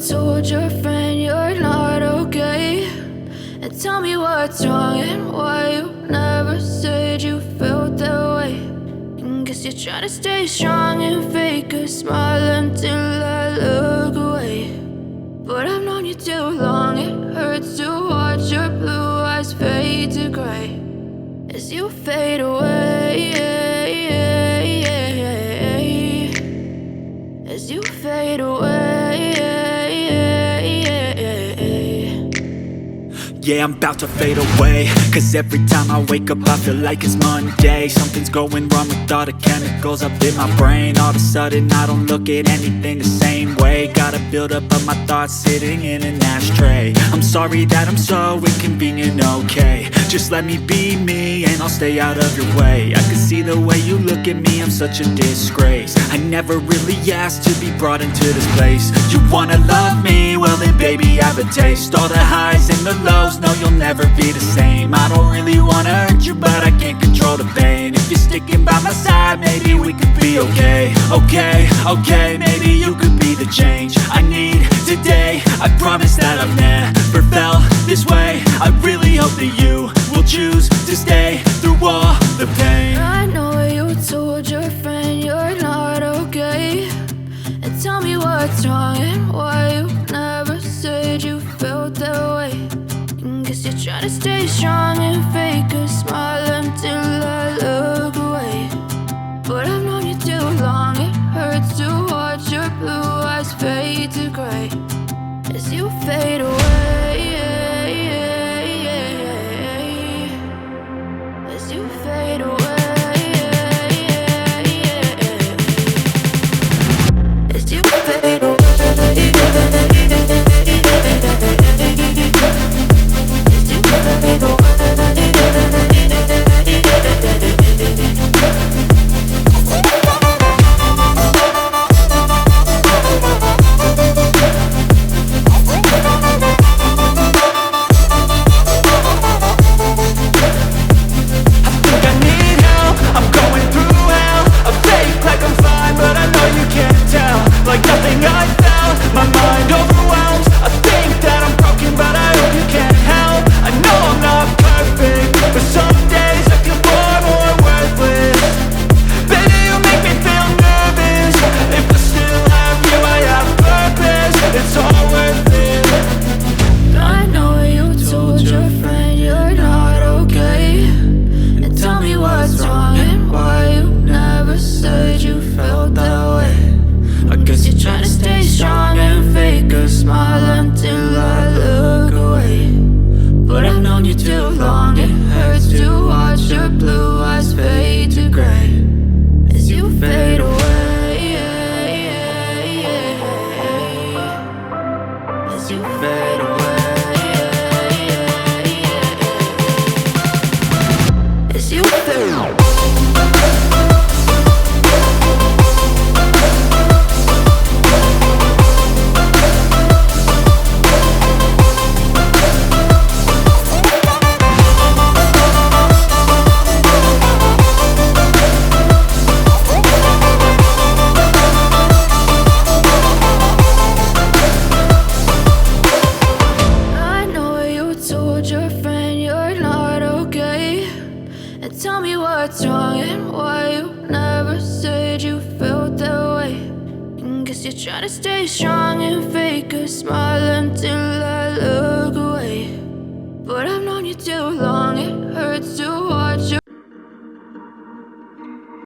told your friend you're not okay, and tell me what's wrong and why you never said you felt that way. And guess you're trying to stay strong and fake a smile until I look away. But I've known you too long, it hurts to watch your blue eyes fade to gray as you fade away, as you fade away. Yeah, I'm about to fade away, cause every time I wake up I feel like it's Monday. Something's going wrong with all the chemicals up in my brain. All of a sudden I don't look at anything the same way. Gotta build up of my thoughts sitting in an ashtray. I'm sorry that I'm so inconvenient, okay. Just let me be me and I'll stay out of your way. I can see the way you look at me, I'm such a disgrace. I never really asked to be brought into this place. You wanna love me? Well then baby I have a taste. All the highs and the lows, no you'll never be the same. I don't really wanna hurt you but I can't control the pain. If you're sticking by my side maybe we could be okay. Okay, maybe you could be the change I need today. I promise that I've never felt this way. I really hope that you will choose to stay through all the pain. I know you told your friend you're not okay, and tell me what's wrong and why you never said you felt that way. And guess you're trying to stay strong and fake a smile until I look away. But I've known you too long, it hurts to watch your blue eyes fade to gray as you fade away, as you fade away, as you fade away. Tell me what's wrong and why you never said you felt that way. And guess you're trying to stay strong and fake a smile until I look away. But I've known you too long.